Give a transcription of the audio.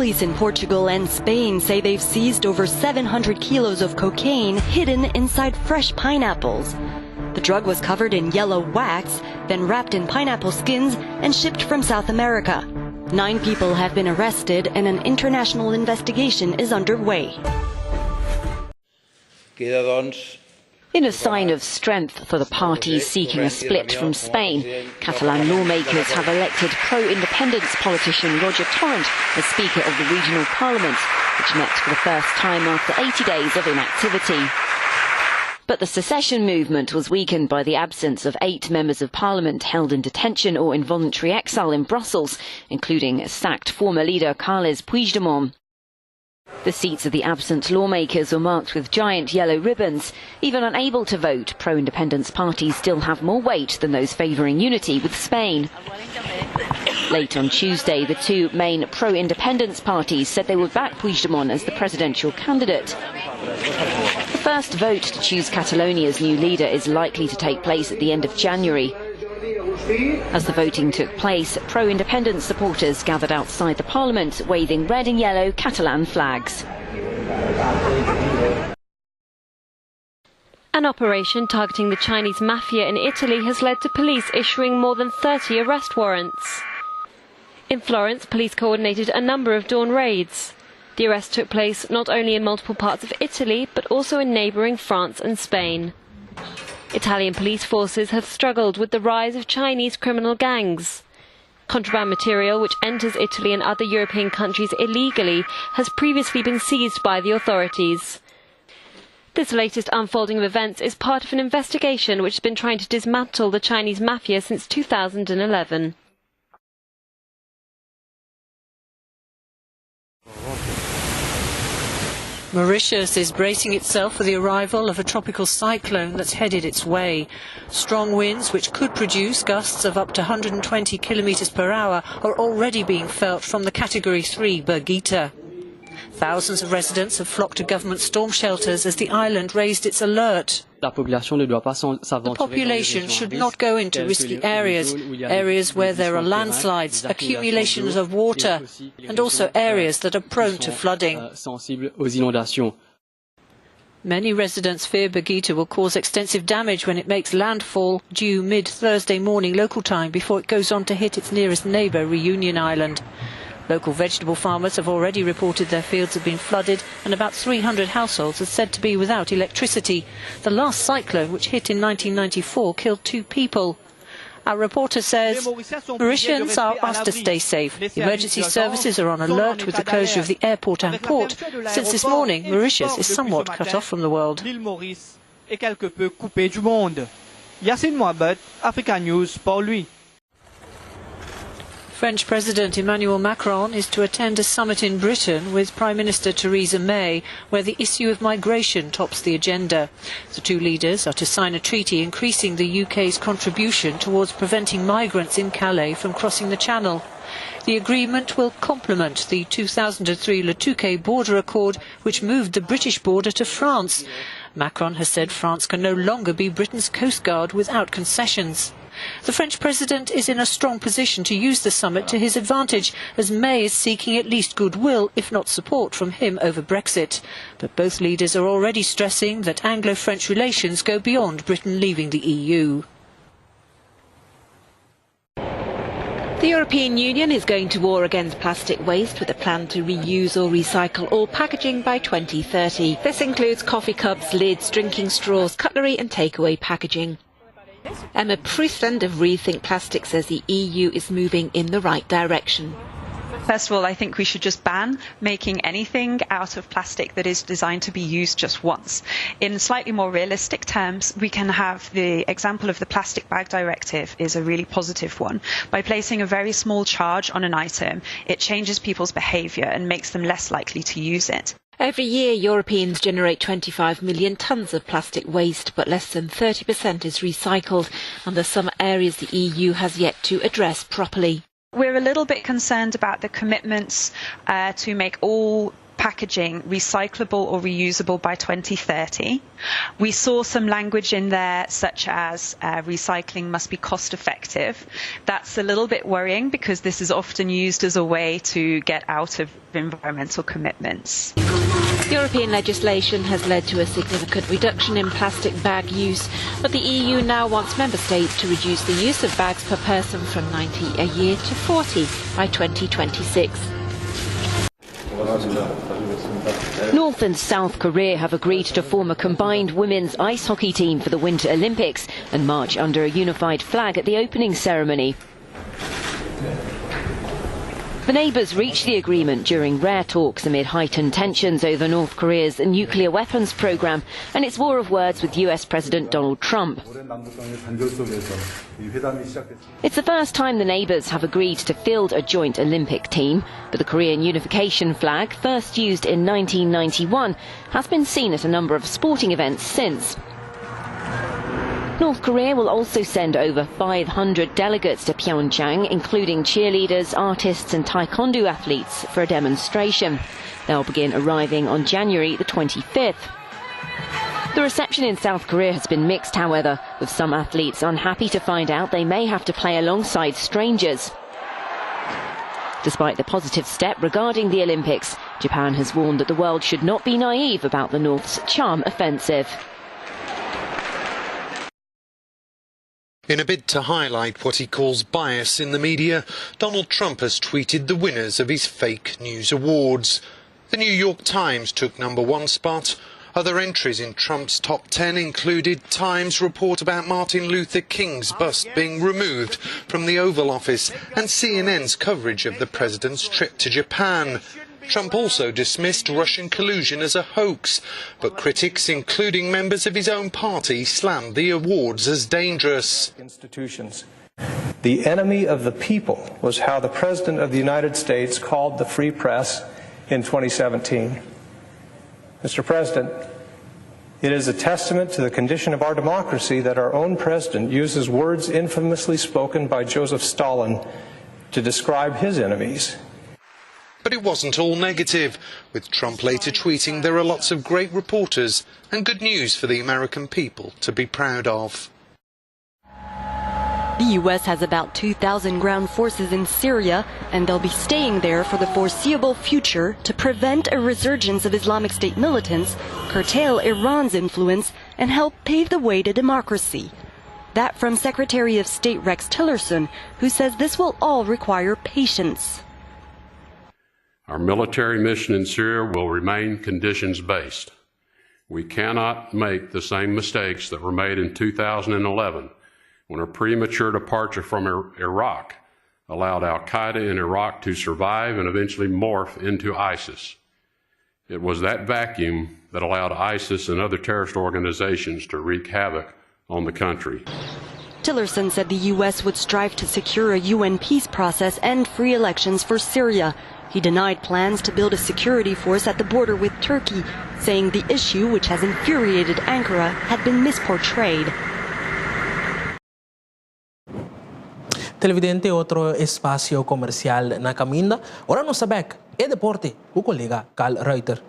Police in Portugal and Spain say they've seized over 700 kilos of cocaine hidden inside fresh pineapples. The drug was covered in yellow wax, then wrapped in pineapple skins and shipped from South America. 9 people have been arrested and an international investigation is underway. In a sign of strength for the parties seeking a split from Spain, Catalan lawmakers have elected pro-independence politician Roger Torrent as Speaker of the Regional Parliament, which met for the first time after 80 days of inactivity. But the secession movement was weakened by the absence of 8 members of parliament held in detention or involuntary exile in Brussels, including sacked former leader Carles Puigdemont. The seats of the absent lawmakers were marked with giant yellow ribbons. Even unable to vote, pro-independence parties still have more weight than those favouring unity with Spain. Late on Tuesday, the 2 main pro-independence parties said they would back Puigdemont as the presidential candidate. The first vote to choose Catalonia's new leader is likely to take place at the end of January. As the voting took place, pro-independence supporters gathered outside the parliament waving red and yellow Catalan flags. An operation targeting the Chinese mafia in Italy has led to police issuing more than 30 arrest warrants. In Florence, police coordinated a number of dawn raids. The arrest took place not only in multiple parts of Italy, but also in neighbouring France and Spain. Italian police forces have struggled with the rise of Chinese criminal gangs. Contraband material which enters Italy and other European countries illegally has previously been seized by the authorities. This latest unfolding of events is part of an investigation which has been trying to dismantle the Chinese mafia since 2011. Mauritius is bracing itself for the arrival of a tropical cyclone that's headed its way. Strong winds, which could produce gusts of up to 120 kilometres per hour, are already being felt from the Category 3 Birgitta. Thousands of residents have flocked to government storm shelters as the island raised its alert. The population should not go into risky areas where there are landslides, accumulations of water, and also areas that are prone to flooding. Many residents fear Birgitta will cause extensive damage when it makes landfall, due mid-Thursday morning local time, before it goes on to hit its nearest neighbour, Reunion Island. Local vegetable farmers have already reported their fields have been flooded and about 300 households are said to be without electricity. The last cyclone, which hit in 1994, killed 2 people. Our reporter says Mauritians are asked to stay safe. Emergency services are on alert with the closure of the airport and port. Since this morning, Mauritius is somewhat cut off from the world. French President Emmanuel Macron is to attend a summit in Britain with Prime Minister Theresa May, where the issue of migration tops the agenda. The 2 leaders are to sign a treaty increasing the UK's contribution towards preventing migrants in Calais from crossing the Channel. The agreement will complement the 2003 Le Touquet border accord, which moved the British border to France. Macron has said France can no longer be Britain's coastguard without concessions. The French president is in a strong position to use the summit to his advantage, as May is seeking at least goodwill, if not support, from him over Brexit. But both leaders are already stressing that Anglo-French relations go beyond Britain leaving the EU. The European Union is going to war against plastic waste with a plan to reuse or recycle all packaging by 2030. This includes coffee cups, lids, drinking straws, cutlery and takeaway packaging. Emma Priestland of Rethink Plastic says the EU is moving in the right direction. First of all, I think we should just ban making anything out of plastic that is designed to be used just once. In slightly more realistic terms, we can have the example of the Plastic Bag Directive is a really positive one. By placing a very small charge on an item, it changes people's behaviour and makes them less likely to use it. Every year, Europeans generate 25 million tonnes of plastic waste, but less than 30% is recycled, and there are some areas the EU has yet to address properly. We're a little bit concerned about the commitments to make all packaging recyclable or reusable by 2030. We saw some language in there such as recycling must be cost effective. That's a little bit worrying because this is often used as a way to get out of environmental commitments. European legislation has led to a significant reduction in plastic bag use, but the EU now wants member states to reduce the use of bags per person from 90 a year to 40 by 2026. North and South Korea have agreed to form a combined women's ice hockey team for the Winter Olympics and march under a unified flag at the opening ceremony. The neighbours reached the agreement during rare talks amid heightened tensions over North Korea's nuclear weapons programme and its war of words with US President Donald Trump. It's the first time the neighbours have agreed to field a joint Olympic team, but the Korean unification flag, first used in 1991, has been seen at a number of sporting events since. North Korea will also send over 500 delegates to Pyeongchang, including cheerleaders, artists and taekwondo athletes, for a demonstration. They'll begin arriving on January the 25th. The reception in South Korea has been mixed, however, with some athletes unhappy to find out they may have to play alongside strangers. Despite the positive step regarding the Olympics, Japan has warned that the world should not be naive about the North's charm offensive. In a bid to highlight what he calls bias in the media, Donald Trump has tweeted the winners of his fake news awards. The New York Times took #1 spot. Other entries in Trump's top 10 included Times' report about Martin Luther King's bust being removed from the Oval Office and CNN's coverage of the president's trip to Japan. Trump also dismissed Russian collusion as a hoax, but critics, including members of his own party, slammed the awards as dangerous. Institutions. The enemy of the people was how the President of the United States called the free press in 2017. Mr. President, it is a testament to the condition of our democracy that our own President uses words infamously spoken by Joseph Stalin to describe his enemies. But it wasn't all negative, with Trump later tweeting there are lots of great reporters and good news for the American people to be proud of. The U.S. has about 2,000 ground forces in Syria, and they'll be staying there for the foreseeable future to prevent a resurgence of Islamic State militants, curtail Iran's influence, and help pave the way to democracy. That from Secretary of State Rex Tillerson, who says this will all require patience. Our military mission in Syria will remain conditions-based. We cannot make the same mistakes that were made in 2011 when a premature departure from Iraq allowed al-Qaeda in Iraq to survive and eventually morph into ISIS. It was that vacuum that allowed ISIS and other terrorist organizations to wreak havoc on the country. Tillerson said the U.S. would strive to secure a UN peace process and free elections for Syria. He denied plans to build a security force at the border with Turkey, saying the issue, which has infuriated Ankara, had been misportrayed. Televidente, otro espacio comercial na caminda. Ora no sabek, e deporte, o colega Carl Reuter.